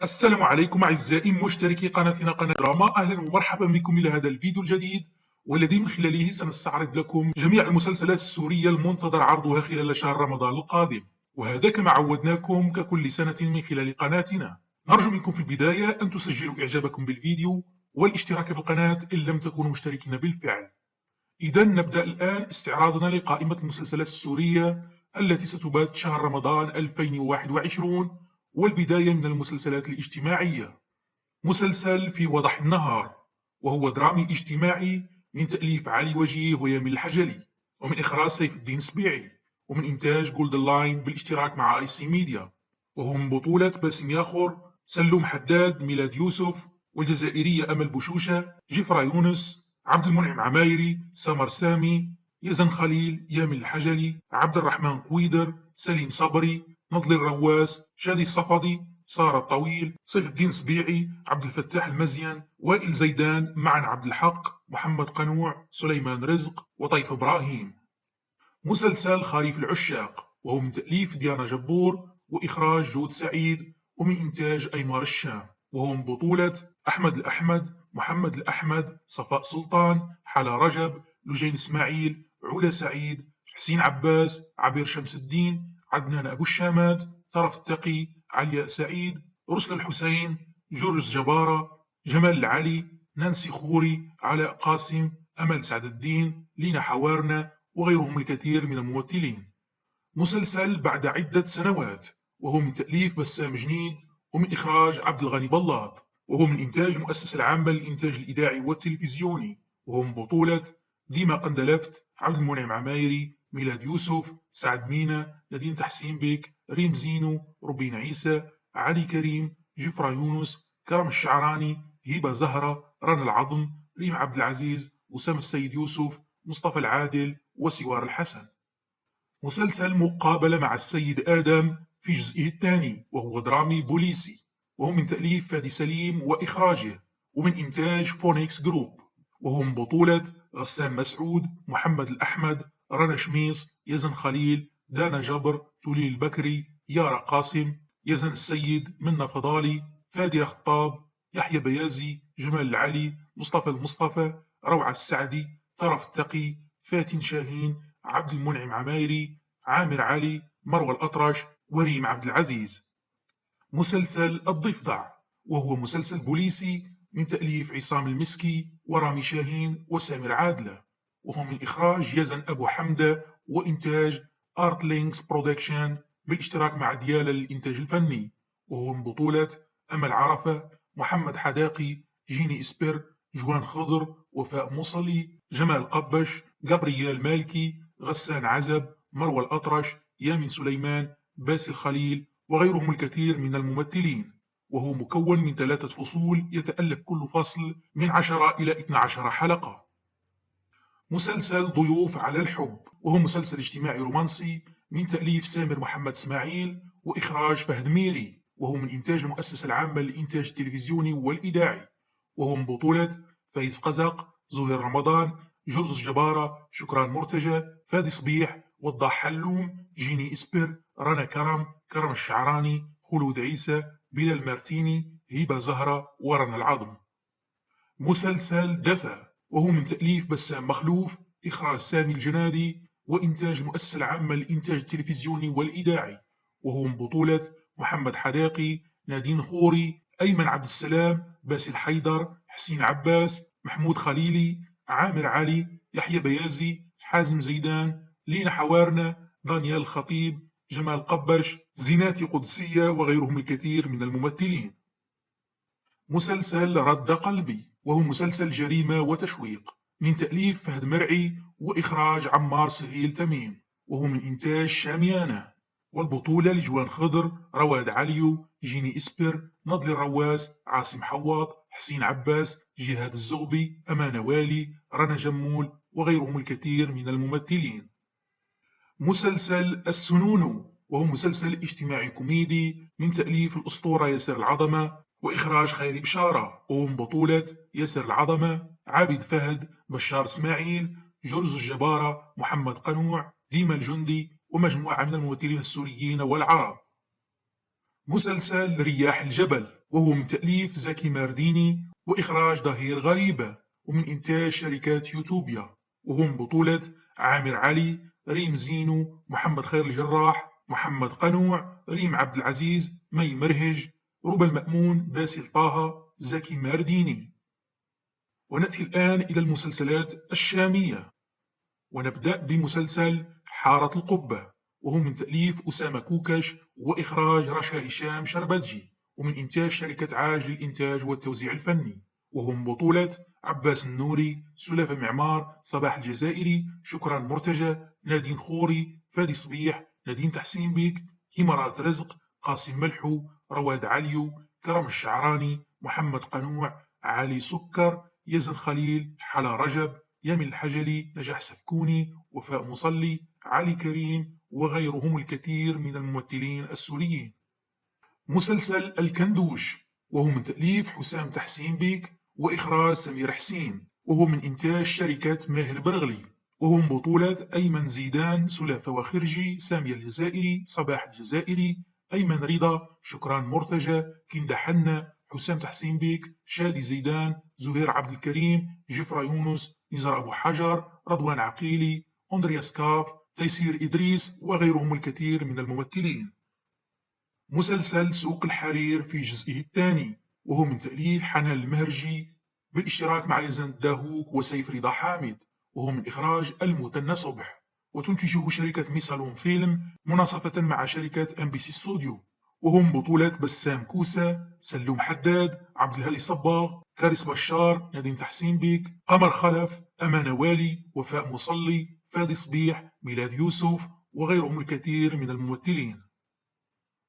السلام عليكم أعزائي مشتركي قناتنا قناة دراما، أهلا ومرحبا بكم إلى هذا الفيديو الجديد والذي من خلاله سنستعرض لكم جميع المسلسلات السورية المنتظر عرضها خلال شهر رمضان القادم، وهذا كما عودناكم ككل سنة من خلال قناتنا. نرجو منكم في البداية أن تسجلوا إعجابكم بالفيديو والاشتراك في القناة إن لم تكونوا مشتركين بالفعل. إذا نبدأ الآن استعراضنا لقائمة المسلسلات السورية التي ستبات شهر رمضان 2021، والبداية من المسلسلات الاجتماعية. مسلسل في وضح النهار، وهو درامي اجتماعي من تأليف علي وجيه ويامين الحجلي، ومن إخراج سيف الدين سبيعي، ومن إنتاج جولدن لاين بالاشتراك مع آي سي ميديا، وهو من بطولة باسم ياخور، سلوم حداد، ميلاد يوسف، والجزائرية أمل بوشوشة، جفرة يونس، عبد المنعم عمايري، سمر سامي، يزن خليل، يامين الحجلي، عبد الرحمن قويدر، سليم صبري، نضل الرواس، شادي الصفدي، سارة الطويل، سيف الدين سبيعي، عبد الفتاح المزيان، وائل زيدان، معن عبد الحق، محمد قنوع، سليمان رزق، وطيف إبراهيم. مسلسل خريف العشاق، وهو من تأليف ديانا جبور وإخراج جود سعيد، ومن إنتاج أيمار الشام، وهو من بطولة أحمد الأحمد، محمد الأحمد، صفاء سلطان، حلا رجب، لجين إسماعيل، علا سعيد، حسين عباس، عبير شمس الدين، عدنان أبو الشامات، طرف التقي، علياء سعيد، رسل الحسين، جورج جبارة، جمال العلي، نانسي خوري، علاء قاسم، أمل سعد الدين، لينا حوارنا، وغيرهم الكثير من الممثلين. مسلسل بعد عدة سنوات، وهو من تأليف بسام جنيد، ومن إخراج عبد الغني بلاط، وهو من إنتاج المؤسسة العامة للإنتاج الإذاعي والتلفزيوني، وهو من بطولة ديما قندلفت، عبد المنعم عمايري، ميلاد يوسف، سعد مينا، نادين تحسين بيك، ريم زينو، روبين عيسى، علي كريم، جفرة يونس، كرم الشعراني، هبة زهرة، رنا العظم، ريم عبد العزيز، وسام السيد يوسف، مصطفى العادل، وسوار الحسن. مسلسل مقابلة مع السيد آدم في جزئه الثاني، وهو درامي بوليسي، وهو من تأليف فادي سليم وإخراجه، ومن إنتاج فونيكس جروب، وهو من بطولة غسان مسعود، محمد الأحمد، رنا شميس، يزن خليل، دانا جبر، تولي البكري، يارا قاسم، يزن السيد، منى فضالي، فادي خطاب، يحيى بيازي، جمال العلي، مصطفى المصطفى، روعة السعدي، طرف التقي، فاتن شاهين، عبد المنعم عمايري، عامر علي، مروى الأطرش، وريم عبد العزيز. مسلسل الضفدع، وهو مسلسل بوليسي من تأليف عصام المسكي، ورامي شاهين، وسامر عادلة، وهو من إخراج يزن أبو حمدة، وإنتاج أرتلينكس برودكشن بالاشتراك مع ديالا للإنتاج الفني، وهو من بطولة أمل عرفة، محمد حداقي، جيني إسبر، جوان خضر، وفاء مصلي، جمال قبش، جابرييل مالكي، غسان عزب، مروى الأطرش، يامين سليمان، باسل خليل، وغيرهم الكثير من الممثلين، وهو مكون من 3 فصول يتألف كل فصل من 10 إلى 12 حلقة. مسلسل ضيوف على الحب، وهو مسلسل اجتماعي رومانسي من تأليف سامر محمد اسماعيل وإخراج فهد ميري، وهو من إنتاج المؤسسة العامة للإنتاج التلفزيوني والإذاعي، وهو من بطولة فايز قزق، زهير رمضان، جورج جبارة، شكران مرتجى، فادي صبيح، وضاح حلوم، جيني إسبر، رنا كرم، كرم الشعراني، خلود عيسى، بلال مارتيني، هبة زهرة، ورنا العظم. مسلسل دفا، وهو من تأليف بسام مخلوف، إخراج سامي الجنادي، وإنتاج المؤسسة العامة للإنتاج التلفزيوني والإذاعي، وهو من بطولة محمد حداقي، نادين خوري، أيمن عبد السلام، باسل حيدر، حسين عباس، محمود خليلي، عامر علي، يحيى بيازي، حازم زيدان، لينا حوارنا، دانيال الخطيب، جمال قبش، زيناتي قدسية، وغيرهم الكثير من الممثلين. مسلسل رد قلبي، وهو مسلسل جريمة وتشويق من تأليف فهد مرعي وإخراج عمار سهيل تميم، وهو من إنتاج شاميانا، والبطولة لجوان خضر، رواد عليو، جيني إسبر، نضل الرواس، عاصم حواط، حسين عباس، جهاد الزغبي، أمانة والي، رنا جمول، وغيرهم الكثير من الممثلين. مسلسل السنون، وهو مسلسل اجتماعي كوميدي من تأليف الأسطورة ياسر العظمة وإخراج خيري بشارة، وهو من بطولة ياسر العظمة، عابد فهد، بشار اسماعيل، جرز الجبارة، محمد قنوع، ديما الجندي، ومجموعة من الممثلين السوريين والعرب. مسلسل رياح الجبل، وهو من تأليف زكي مارديني وإخراج ظهير غريبة، ومن إنتاج شركة يوتوبيا، وهو من بطولة عامر علي، ريم زينو، محمد خير الجراح، محمد قنوع، ريم عبد العزيز، مي مرهج، ربى المأمون، باسل طه، زكي مارديني. ونأتي الآن إلى المسلسلات الشامية، ونبدأ بمسلسل حارة القبة، وهو من تأليف أسامة كوكش وإخراج رشا هشام شربتجي، ومن إنتاج شركة عاج للإنتاج والتوزيع الفني، وهو من بطولة عباس النوري، سلافة معمار، صباح الجزائري، شكران مرتجى، نادين خوري، فادي صبيح، نادين تحسين بيك، إمارات رزق، قاسم ملحو، رواد عليو، كرم الشعراني، محمد قنوع، علي سكر، يزن خليل، حلا رجب، يامن الحجلي، نجاح سفكوني، وفاء مصلي، علي كريم، وغيرهم الكثير من الممثلين السوريين. مسلسل الكندوش، وهو من تأليف حسام تحسين بيك وإخراج سمير حسين، وهو من إنتاج شركة ماهر برغلي، وهو من بطولة أيمن زيدان، سلافة وخرجي، سامية الجزائري، صباح الجزائري، أيمن رضا، شكران مرتجى، كندا حنا، حسام تحسين بيك، شادي زيدان، زهير عبد الكريم، جفرة يونس، نزار أبو حجر، رضوان عقيلي، أندرياس كاف، تيسير إدريس، وغيرهم الكثير من الممثلين. مسلسل سوق الحرير في جزئه الثاني، وهو من تأليف حنان المهرجي بالاشتراك مع يزن الداهوك وسيف رضا حامد، وهو من إخراج المثنى صبح، وتنتجه شركة ميسالون فيلم مناصفة مع شركة ام بي سي ستوديو، وهو من بطولة بسام كوسة، سلوم حداد، عبد الهادي صباغ، كاريس بشار، نادين تحسين بيك، قمر خلف، أمانة والي، وفاء مصلي، فادي صبيح، ميلاد يوسف، وغيرهم الكثير من الممثلين.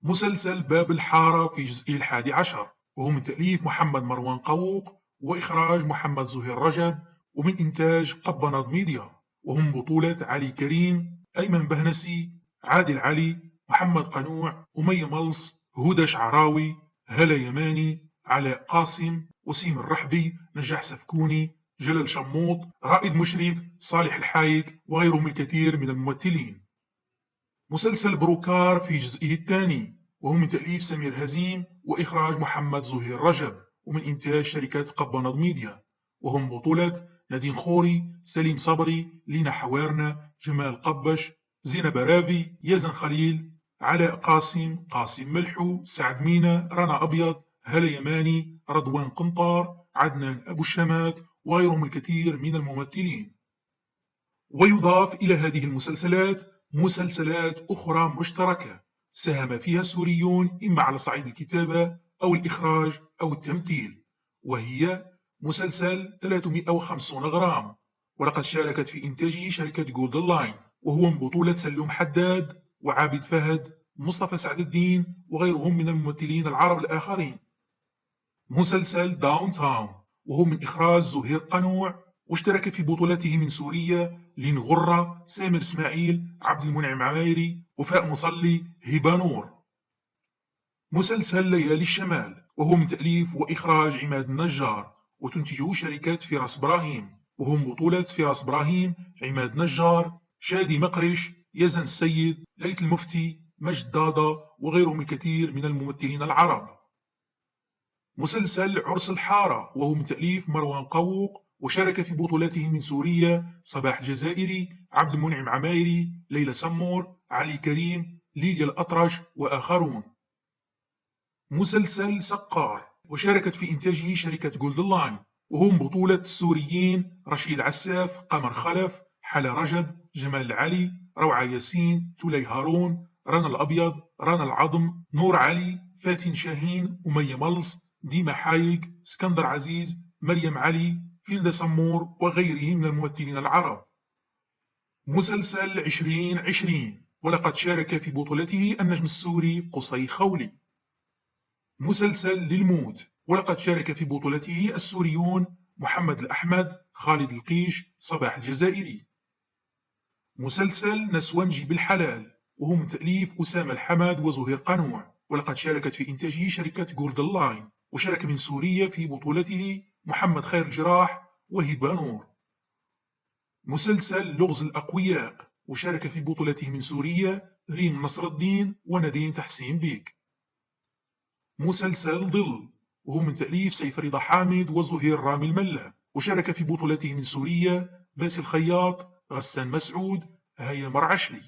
مسلسل باب الحارة في جزئه 11، وهو من تأليف محمد مروان قوق وإخراج محمد زهير رجب، ومن إنتاج قبنض ميديا، وهم بطولة علي كريم، أيمن بهنسي، عادل علي، محمد قنوع، أمية ملص، هدى شعراوي، هلا يماني، علاء قاسم، وسيم الرحبي، نجاح سفكوني، جلال شموط، رائد مشرف، صالح الحايك، وغيرهم الكثير من الممثلين. مسلسل بروكار في جزئه الثاني، وهو من تأليف سمير هزيم وإخراج محمد زهير رجب، ومن إنتاج شركة قبنض ميديا، وهم بطولة نادين خوري، سليم صبري، لينا حوارنا، جمال قبش، زينب رافي، يزن خليل، علاء قاسم، قاسم ملحو، سعد مينا، رنا أبيض، هلا يماني، رضوان قنطار، عدنان أبو الشمات، وغيرهم الكثير من الممثلين. ويضاف إلى هذه المسلسلات مسلسلات أخرى مشتركة ساهم فيها السوريون إما على صعيد الكتابة أو الإخراج أو التمثيل، وهي مسلسل 350 غرام، ولقد شاركت في إنتاجه شركة جولدن لاين، وهو من بطولة سلوم حداد وعابد فهد، مصطفى سعد الدين، وغيرهم من الممثلين العرب الآخرين. مسلسل داون تاون، وهو من إخراج زهير قنوع، واشترك في بطولته من سوريا لين غرة، سامر إسماعيل، عبد المنعم عمايري، وفاء مصلي، هبة نور. مسلسل ليالي الشمال، وهو من تأليف وإخراج عماد النجار، وتنتجه شركة فراس إبراهيم، وهو من بطولة فراس إبراهيم، عماد نجار، شادي مقرش، يزن السيد، ليث المفتي، مجد دادا، وغيرهم الكثير من الممثلين العرب. مسلسل عرس الحارة، وهو من تأليف مروان قوق، وشارك في بطولته من سوريا صباح الجزائري، عبد المنعم عمايري، ليلى سمور، علي كريم، ليليا الأطرش، وآخرون. مسلسل سقار، وشاركت في إنتاجه شركة جولدن لاين، وهو من بطولة السوريين رشيد عساف، قمر خلف، حلا رجب، جمال العلي، روعة ياسين، تولي هارون، رنا الأبيض، رنا العظم، نور علي، فاتن شاهين، أمية ملص، ديما حايق، اسكندر عزيز، مريم علي، فيلدا سمور، وغيرهم من الممثلين العرب. مسلسل 2020، ولقد شارك في بطولته النجم السوري قصي خولي. مسلسل للموت، ولقد شارك في بطولته السوريون محمد الأحمد، خالد القيش، صباح الجزائري. مسلسل نسونجي بالحلال، وهو من تأليف أسامة الحمد وزهير قنوع، ولقد شاركت في إنتاجه شركة جولدن لاين، وشارك من سوريا في بطولته محمد خير الجراح وهبة نور. مسلسل لغز الأقوياء، وشارك في بطولته من سوريا ريم نصر الدين ونادين تحسين بيك. مسلسل ظل، وهو من تأليف سيف رضا حامد وزهير رامي الملا، وشارك في بطولته من سوريا باسل الخياط، غسان مسعود، هيا مرعشلي.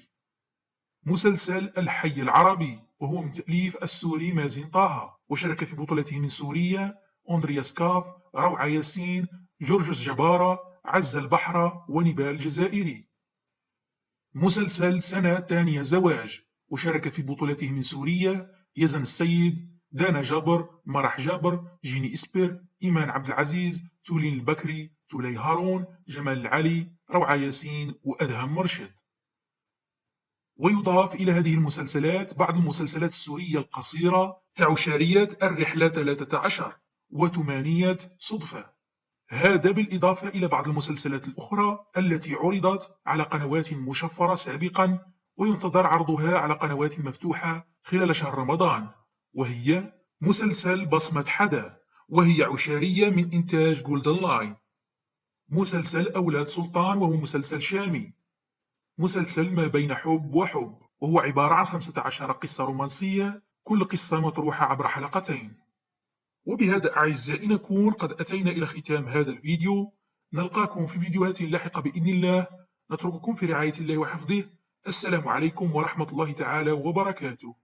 مسلسل الحي العربي، وهو من تأليف السوري مازن طه، وشارك في بطولته من سوريا أندرياس كاف، روعة ياسين، جورجس جبارة، عز البحرة، ونبال الجزائري. مسلسل سنة تانية زواج، وشارك في بطولته من سوريا يزن السيد، دانا جابر، مرح جابر، جيني إسبر، إيمان عبد العزيز، تولين البكري، تولي هارون، جمال العلي، روعة ياسين، وأدهم مرشد. ويضاف إلى هذه المسلسلات بعض المسلسلات السورية القصيرة كعشارية الرحلة 13 وثمانية صدفة، هذا بالإضافة إلى بعض المسلسلات الأخرى التي عرضت على قنوات مشفرة سابقا وينتظر عرضها على قنوات مفتوحة خلال شهر رمضان، وهي مسلسل بصمة حدا، وهي عشارية من إنتاج جولدن لاين. مسلسل أولاد سلطان، وهو مسلسل شامي. مسلسل ما بين حب وحب، وهو عبارة عن 15 قصة رومانسية، كل قصة مطروحة عبر حلقتين. وبهذا أعزائي نكون قد أتينا إلى ختام هذا الفيديو، نلقاكم في فيديوهات لاحقة بإذن الله، نترككم في رعاية الله وحفظه. السلام عليكم ورحمة الله تعالى وبركاته.